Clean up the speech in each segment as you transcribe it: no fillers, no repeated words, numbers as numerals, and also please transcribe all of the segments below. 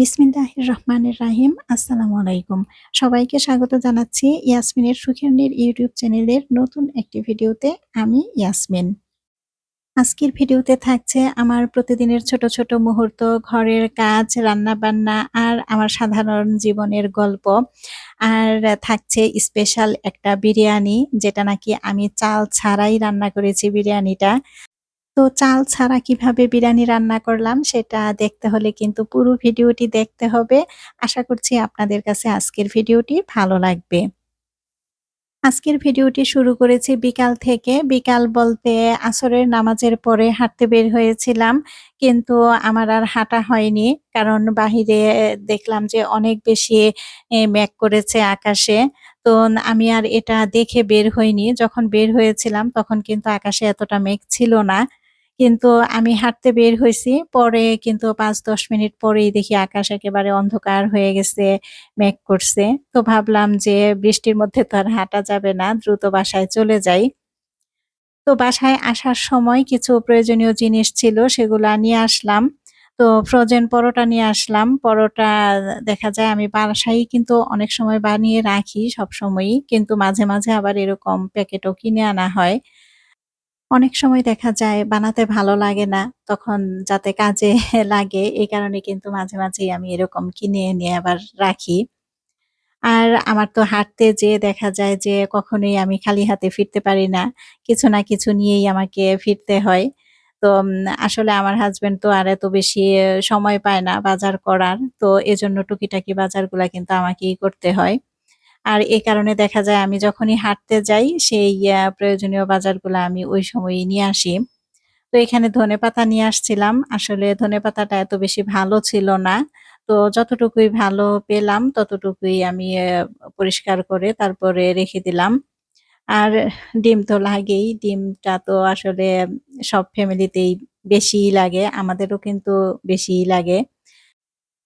বিসমিল্লাহির রহমানির রাহিম। আসসালামু আলাইকুম। সবাইকে স্বাগত জানাচ্ছি ইয়াসমিনের সুখের নীড় ইউটিউব চ্যানেলের নতুন একটি ভিডিওতে। আমি ইয়াসমিন। আজকের ভিডিওতে থাকছে আমার প্রতিদিনের ছোট, ছোট মুহূর্ত, ঘরের কাজ, রান্নাবান্না আর আমার সাধারণ জীবনের গল্প। আর থাকছে স্পেশাল একটা বিরিয়ানি যেটা নাকি আমি চাল ছাড়াই রান্না করেছি বিরিয়ানিটা। তো চাল ছাড়া কিভাবে বিরিয়ানি রান্না করলাম সেটা দেখতে হলে কিন্তু পুরো ভিডিওটি দেখতে হবে। আশা করছি আপনাদের কাছে আজকের ভিডিওটি ভালো লাগবে। আজকের ভিডিওটি শুরু করেছি বিকাল থেকে। বিকাল বলতে আসরের নামাজের পরে হাঁটতে বের হয়েছিলাম। কিন্তু আমার আর হাঁটা হয়নি। কারণ বাহিরে দেখলাম যে অনেক বেশি মেঘ করেছে আকাশে। তো আমি আর এটা দেখে বের হইনি। যখন বের হয়েছিলাম তখন কিন্তু আকাশে এতটা মেঘ ছিল না। কিন্তু আমি হাঁটতে বের হইছি। পরে কিন্তু ৫-১০ মিনিট পরেই দেখি আকাশ একেবারে অন্ধকার হয়ে গেছে, মেঘ করছে। তো ভাবলাম যে বৃষ্টির মধ্যে তো আর হাঁটা যাবে না। দ্রুত বাসায় চলে যাই। তো বাসায় আসার সময় কিছু প্রয়োজনীয় জিনিস ছিল সেগুলা নিয়ে আসলাম। তো ফ্রোজেন পরোটা নিয়ে আসলাম। পরোটা দেখা যায় আমি বাসায়ই কিন্তু অনেক সময় বানিয়ে রাখি সবসময়ই। কিন্তু মাঝে, মাঝে আবার এরকম প্যাকেটও কিনে আনা হয়। অনেক সময় দেখা যায় বানাতে ভালো লাগে না। তখন যাতে কাজে লাগে এই কারণে কিন্তু মাঝে, মাঝেই আমি এরকম কিনে এনে আবার রাখি। আর আমার তো হাঁটতে যেয়ে দেখা যায় যে কখনোই আমি খালি হাতে ফিরতে পারি না। কিছু না কিছু নিয়েই আমাকে ফিরতে হয়। তো আসলে আমার হাসব্যান্ড তো আর এত বেশি সময় পায় না বাজার করার। তো এজন্য টুকিটাকি বাজারগুলা কিন্তু আমাকেই করতে হয়। আর এ কারণে দেখা যায় আমি যখনই হাঁটতে যাই সেই প্রয়োজনীয় বাজারগুলা আমি ওই সময়ই নিয়ে আসি। তো এখানে ধনেপাতা নিয়ে আসছিলাম। আসলে ধনেপাতাটা এত বেশি ভালো ছিল না। তো যতটুকুই ভালো পেলাম ততটুকুই আমি পরিষ্কার করে তারপরে রেখে দিলাম। আর ডিম তো লাগেই। ডিমটা তো আসলে সব ফ্যামিলিতেই বেশিই লাগে। আমাদেরও কিন্তু বেশিই লাগে।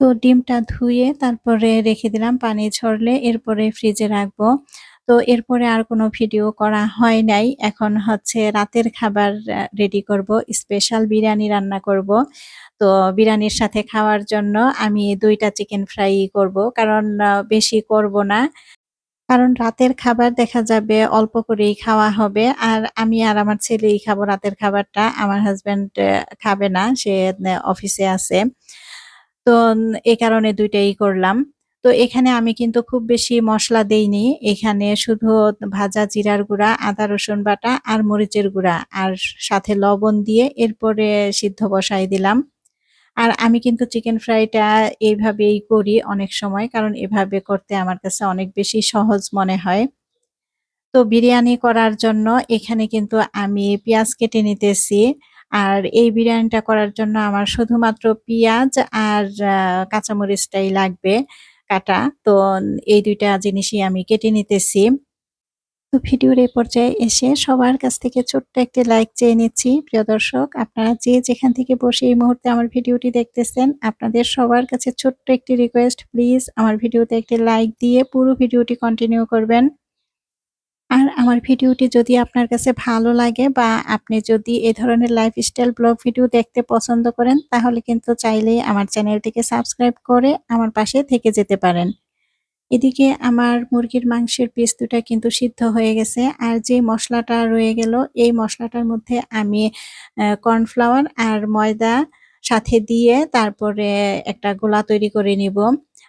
তো ডিমটা ধুয়ে তারপরে রেখে দিলাম পানি ঝরলে এরপরে ফ্রিজে রাখবো। তো এরপরে আর কোনো ভিডিও করা হয় নাই। এখন হচ্ছে রাতের খাবার রেডি করব। স্পেশাল বিরিয়ানি রান্না করব। তো বিরিয়ানির সাথে খাওয়ার জন্য আমি ২ টা চিকেন ফ্রাই করব। কারণ বেশি করব না। কারণ রাতের খাবার দেখা যাবে অল্প করেই খাওয়া হবে। আর আমি আর আমার ছেলেই খাবো রাতের খাবারটা। আমার হাসব্যান্ড খাবে না। সে অফিসে আছে। তো এ কারণে ২ টাই করলাম। তো এখানে আমি কিন্তু খুব বেশি মসলা দেইনি। এখানে শুধু ভাজা জিরার গুঁড়া, আদা রসুন বাটা আর মরিচের গুঁড়া আর সাথে লবণ দিয়ে এরপরে সিদ্ধ বসায় দিলাম। আর আমি কিন্তু চিকেন ফ্রাইটা এইভাবেই করি অনেক সময়। কারণ এভাবে করতে আমার কাছে অনেক বেশি সহজ মনে হয়। তো বিরিয়ানি করার জন্য এখানে কিন্তু আমি পেঁয়াজ কেটে নিতেছি। আর এই বিরিয়ানিটা করার জন্য আমার শুধুমাত্র পিঁয়াজ আর কাঁচামরিচটাই লাগবে কাটা। তো এই ২ টা জিনিসই আমি কেটে নিতেছি। তো ভিডিওর এই পর্যায়ে এসে সবার কাছ থেকে ছোট্ট একটি লাইক চেয়ে নিচ্ছি। প্রিয় দর্শক, আপনারা যে যেখান থেকে বসে এই মুহূর্তে আমার ভিডিওটি দেখতেছেন, আপনাদের সবার কাছে ছোট্ট একটি রিকোয়েস্ট, প্লিজ আমার ভিডিওতে একটি লাইক দিয়ে পুরো ভিডিওটি কন্টিনিউ করবেন। আর আমার ভিডিওটি যদি আপনার কাছে ভালো লাগে বা আপনি যদি এ ধরনের লাইফস্টাইল ব্লগ ভিডিও দেখতে পছন্দ করেন, তাহলে কিন্তু চাইলেই আমার চ্যানেলটিকে সাবস্ক্রাইব করে আমার পাশে থেকে যেতে পারেন। এদিকে আমার মুরগির মাংসের পিস দুটা কিন্তু সিদ্ধ হয়ে গেছে। আর যে মসলাটা রয়ে গেল, এই মসলাটার মধ্যে আমি কর্নফ্লাওয়ার আর ময়দা সাথে দিয়ে তারপরে একটা গোলা তৈরি করে নিব।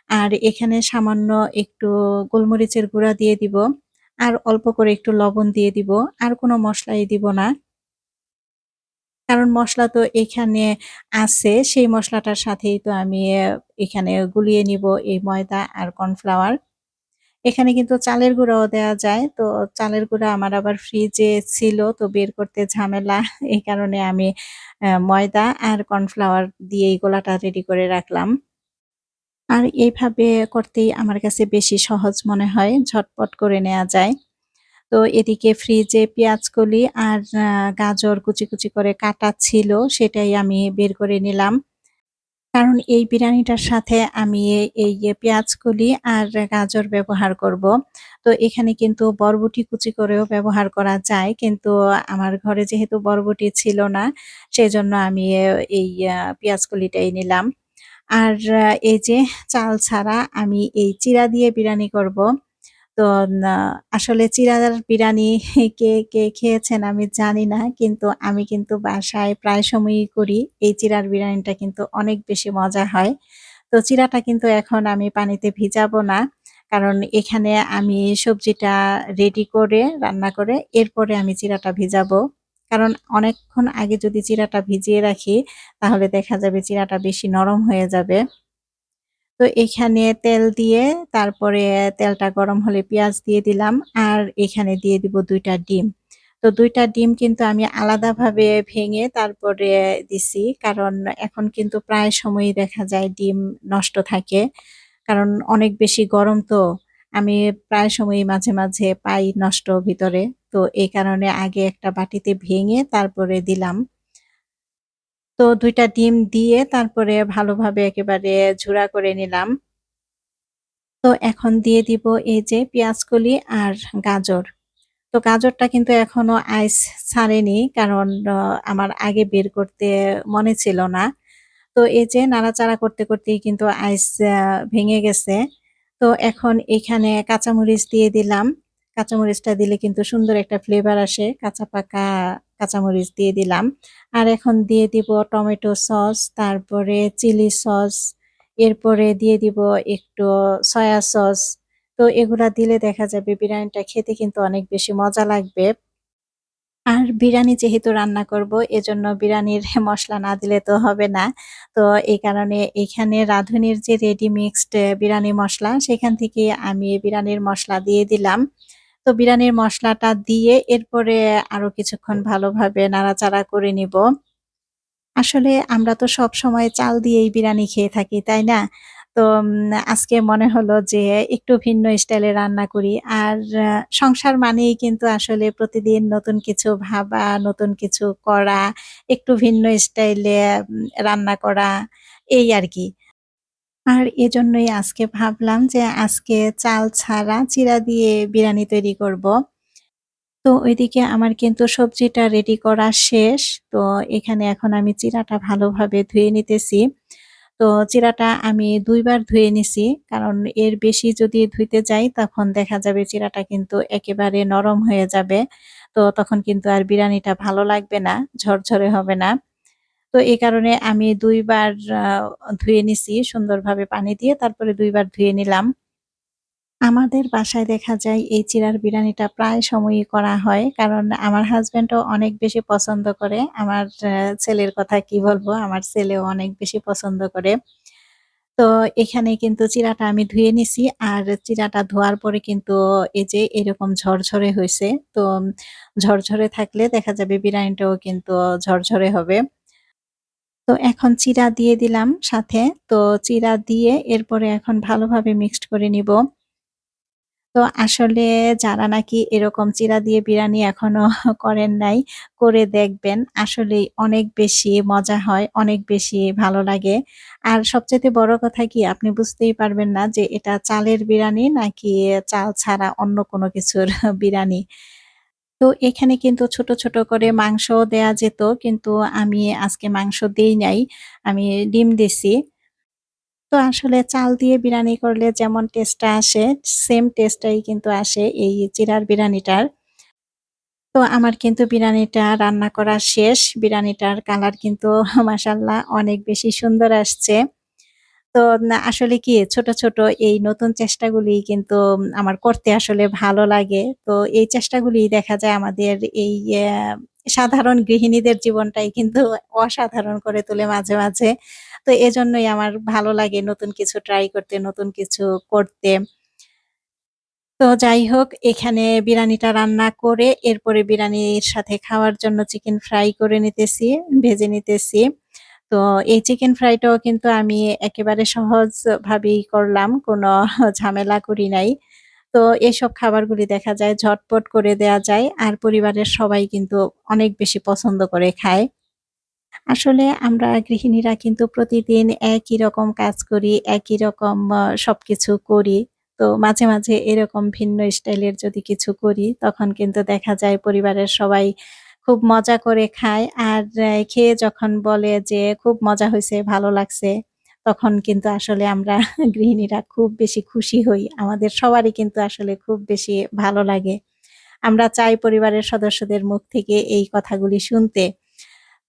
আর এখানে সামান্য একটু গোলমরিচের গুঁড়া দিয়ে দিব। আর অল্প করে একটু লবণ দিয়ে দিব। আর কোনো মসলাই দিব না। কারণ মসলা তো এখানে আছে, সেই মসলাটার সাথেই তো আমি এখানে গুলিয়ে নিব এই ময়দা আর কর্নফ্লাওয়ার। এখানে কিন্তু চালের গুঁড়াও দেয়া যায়। তো চালের গুঁড়া আমার আবার ফ্রিজে ছিল, তো বের করতে ঝামেলা। এই কারণে আমি ময়দা আর কর্নফ্লাওয়ার দিয়ে এই গোলাটা রেডি করে রাখলাম। আর এইভাবে করতেই আমার কাছে বেশি সহজ মনে হয়, ঝটপট করে নেয়া যায়। তো এদিকে ফ্রিজে পেঁয়াজকলি আর গাজর কুচি, কুচি করে কাটা ছিল, সেটাই আমি বের করে নিলাম। কারণ এই বিরিয়ানিটার সাথে আমি এই পেঁয়াজকলি আর গাজর ব্যবহার করব। তো এখানে কিন্তু বরবটি কুচি করেও ব্যবহার করা যায়। কিন্তু আমার ঘরে যেহেতু বরবটি ছিল না, সেজন্য আমি এই পেঁয়াজকলিটাই নিলাম। আর এই যে চাল ছাড়া আমি এই চিড়া দিয়ে বিরিয়ানি করব। তো না আসলে চিড়ার বিরানি কে খেয়েছেন আমি জানি না। কিন্তু আমি কিন্তু বাসায় প্রায় সময়ই করি। এই চিড়ার বিরানিটা কিন্তু অনেক বেশি মজা হয়। তো চিড়াটা কিন্তু এখন আমি পানিতে ভিজাবো না। কারণ এখানে আমি সবজিটা রেডি করে, রান্না করে এরপরে আমি চিড়াটা ভিজাবো। কারণ অনেকক্ষণ আগে যদি চিড়াটা ভিজিয়ে রাখি তাহলে দেখা যাবে চিড়াটা বেশি নরম হয়ে যাবে। তো এখানে তেল দিয়ে তারপরে তেলটা গরম হলে পেঁয়াজ দিয়ে দিলাম। আর এখানে দিয়ে দিব ২ টা ডিম। তো ২ টা ডিম কিন্তু আমি আলাদাভাবে ভেঙে তারপরে দিছি। কারণ এখন কিন্তু প্রায় সময়ই দেখা যায় ডিম নষ্ট থাকে। কারণ অনেক বেশি গরম তো। আমি প্রায় সময়ই মাঝে মাঝে পাই নষ্ট ভিতরে। তো এই কারণে আগে একটা বাটিতে ভেঙে তারপরে দিলাম। তো ২ টা ডিম দিয়ে তারপরে ভালোভাবে একেবারে ঝুরা করে নিলাম। তো এখন দিয়ে দিব এই যে পেঁয়াজকলি আর গাজর। তো গাজরটা কিন্তু এখনো আইস ছাড়েনি কারণ আমার আগে বের করতে মনে ছিল না। তো এই যে নাড়াচাড়া করতেই কিন্তু আইস ভেঙে গেছে। তো এখন এখানে কাঁচামরিচ দিয়ে দিলাম। কাঁচামরিচটা দিলে কিন্তু সুন্দর একটা ফ্লেভার আসে। কাঁচা পাকা কাঁচামরিচ দিয়ে দিলাম। আর এখন দিয়ে দিব টমেটো সস, তারপরে চিলি সস, এরপরে দিয়ে দিব একটু সয়া সস। তো এগুলা দিলে দেখা যাবে বিরিয়ানিটা খেতে কিন্তু অনেক বেশি মজা লাগবে। আর বিরিয়ানি যেহেতু রান্না করব এজন্য বিরিয়ানির মসলা না দিলে তো হবে না। তো এই কারণে এখানে রাঁধুনির যে রেডি মিক্সড বিরিয়ানি মসলা সেখান থেকে আমি বিরিয়ানির মসলা দিয়ে দিলাম। তো বিরিয়ানির মসলাটা দিয়ে এরপরে আরো কিছুক্ষণ ভালোভাবে নাড়াচাড়া করে নিব। আসলে আমরা তো সবসময় চাল দিয়েই বিরানি খেয়ে থাকি, তাই না? তো আজকে মনে হলো যে একটু ভিন্ন স্টাইলে রান্না করি। আর সংসার মানেই কিন্তু আসলে প্রতিদিন নতুন কিছু ভাবা, নতুন কিছু করা, একটু ভিন্ন স্টাইলে রান্না করা এই আরকি। আর এজন্যই আজকে ভাবলাম যে আজকে চাল ছাড়া চিড়া দিয়ে বিরানি তৈরি করব। তো ওইদিকে আমার কিন্তু সবজিটা রেডি করা শেষ। তো এখানে এখন আমি চিড়াটা ভালোভাবে ধুয়ে নিতেছি। তো চিড়াটা আমি ২ বার ধুয়ে নিছি। কারণ এর বেশি যদি ধুইতে যাই তখন দেখা যাবে চিড়াটা কিন্তু একেবারে নরম হয়ে যাবে। তো তখন কিন্তু আর বিরানিটা ভালো লাগবে না, ঝরঝরে হবে না। তো এই কারণে আমি ২ বার আ ধুয়ে নিছি সুন্দরভাবে পানি দিয়ে তারপরে ২ বার ধুয়ে নিলাম। আমাদের বাসায় দেখা যায় এই চিড়ার বিরানিটা প্রায় সময়ই করা হয়। কারণ আমার হাসব্যান্ডও অনেক বেশি পছন্দ করে। আমার ছেলের কথা কি বলবো? আমার ছেলেও অনেক বেশি পছন্দ করে। তো এখানে কিন্তু চিড়াটা আমি ধুয়ে নিছি। আর চিড়াটা ধোয়ার পরে কিন্তু এই যে এরকম ঝরঝরে হইছে। তো ঝরঝরে থাকলে দেখা যাবে বিরিয়ানিটাও কিন্তু ঝরঝরে হবে। তো এখন চিড়া দিয়ে দিলাম সাথে। তো চিড়া দিয়ে এরপরে এখন ভালোভাবে মিক্সড করে নিব। তো আসলে যারা নাকি এরকম চিড়া দিয়ে বিরানি এখনো করেন নাই, করে দেখবেন। আসলেই অনেক বেশি মজা হয়, অনেক বেশি ভালো লাগে। আর সবচাইতে বড় কথা কি আপনি বুঝতেই পারবেন না যে এটা চালের বিরানি নাকি চাল ছাড়া অন্য কোনো কিছুর বিরানি। তো এখানে কিন্তু ছোট ছোট করে মাংসও দেয়া যেত। কিন্তু আমি আজকে মাংস দেই নাই। আমি ডিম দিছি। তো আসলে চাল দিয়ে বিরানি করলে যেমন টেস্টটা আসে, সেম টেস্টটাই কিন্তু আসে এই চিড়ার বিরানিটার। তো আমার কিন্তু বিরানিটা রান্না করা শেষ। বিরানিটার কালার কিন্তু মাশাআল্লাহ অনেক বেশি সুন্দর আসছে। তো না আসলে কি ছোট ছোট এই নতুন চেষ্টাগুলি কিন্তু আমার করতে আসলে ভালো লাগে। তো এই চেষ্টাগুলি দেখা যায় আমাদের এই সাধারণ গৃহিণীদের জীবনটাই কিন্তু অসাধারণ করে তোলে মাঝে মাঝে। তো এজন্যই আমার ভালো লাগে নতুন কিছু ট্রাই করতে, নতুন কিছু করতে। তো যাই হোক এখানে বিরানিটা রান্না করে এরপরে বিরানির সাথে খাওয়ার জন্য চিকেন ফ্রাই করে নিতেছি, ভেজে নিতেছি। তো এই চিকেন ফ্রাইটাও কিন্তু আমি একেবারে সহজভাবেই করলাম। কোনো ঝামেলা করি নাই। তো এসব খাবারগুলি দেখা যায় ঝটপট করে দেয়া যায়। আর পরিবারের সবাই কিন্তু অনেক বেশি পছন্দ করে খায়। আসলে আমরা গৃহিণীরা কিন্তু প্রতিদিন একই রকম কাজ করি, একই রকম সবকিছু করি। তো মাঝে মাঝে এরকম ভিন্ন স্টাইলের যদি কিছু করি, তখন কিন্তু দেখা যায় পরিবারের সবাই খুব মজা করে খায়। আর খেয়ে যখন বলে যে, "খুব মজা হইছে, ভালো লাগছে।" তখন কিন্তু আসলে আমরা গৃহিণীরা খুব বেশি খুশি হই। আমাদের সবারই কিন্তু আসলে খুব বেশি ভালো লাগে। আমরা চাই পরিবারের সদস্যদের মুখ থেকে এই কথাগুলি শুনতে।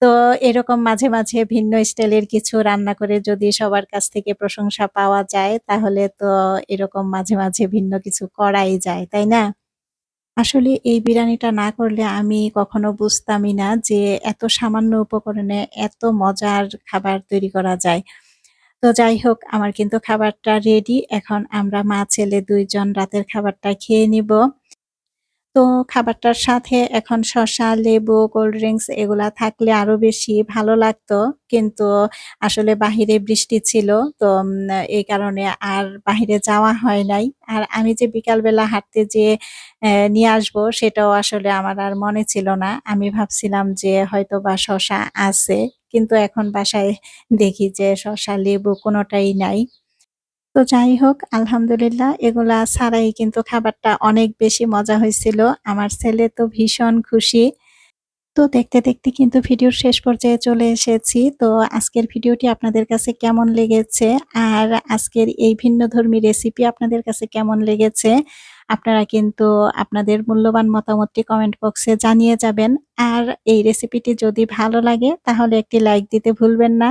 তো এরকম মাঝে মাঝে ভিন্ন স্টাইলের কিছু রান্না করে যদি সবার কাছ থেকে প্রশংসা পাওয়া যায়, তাহলে তো এরকম মাঝে মাঝে ভিন্ন কিছু করাই যায়, তাই না? আসলে এই বিরিয়ানিটা না করলে আমি কখনো বুঝতামই না যে এত সামান্য উপকরণে এত মজার খাবার তৈরি করা যায়। তো যাই হোক, আমার কিন্তু খাবারটা রেডি। এখন আমরা মা-ছেলে ২ জন রাতের খাবারটা খেয়ে নিব। তো খাবারটার সাথে এখন শসা, লেবু, কোল্ড ড্রিংকস এগুলা থাকলে আরো বেশি ভালো লাগতো। কিন্তু আসলে বাহিরে বৃষ্টি ছিল। তো এই কারণে আর বাহিরে যাওয়া হয় নাই। আর আমি যে বিকালবেলা হাঁটতে যেয়ে নিয়ে আসবো সেটাও আসলে আমার আর মনে ছিল না। আমি ভাবছিলাম যে হয়তোবা শসা আছে। কিন্তু এখন বাসায় দেখি যে শসা, লেবু কোনটাই নাই। তো যাই হোক, আলহামদুলিল্লাহ এগুলা ছাড়াই কিন্তু খাবারটা অনেক বেশি মজা হইছিল। আমার ছেলে তো ভীষণ খুশি। তো দেখতে কিন্তু ভিডিওর শেষ পর্যায়ে চলে এসেছি। তো আজকের ভিডিওটি আপনাদের কাছে কেমন লেগেছে? আর আজকের এই ভিন্নধর্মী রেসিপি আপনাদের কাছে কেমন লেগেছে? আপনারা কিন্তু আপনাদের মূল্যবান মতামতটি কমেন্ট বক্সে জানিয়ে যাবেন। আর এই রেসিপিটি যদি ভালো লাগে তাহলে একটি লাইক দিতে ভুলবেন না।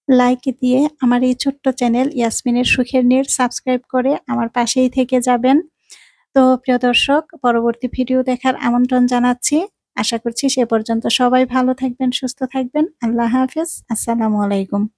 লাইক দিয়ে আমার এই ছোট্ট চ্যানেল ইয়াসমিনের সুখের নীড় সাবস্ক্রাইব করে আমার পাশেই থেকে যাবেন। তো প্রিয় দর্শক, পরবর্তী ভিডিও দেখার আমন্ত্রণ জানাচ্ছি। আশা করছি সে পর্যন্ত সবাই ভালো থাকবেন, সুস্থ থাকবেন। আল্লাহ হাফেজ। আসসালামু আলাইকুম।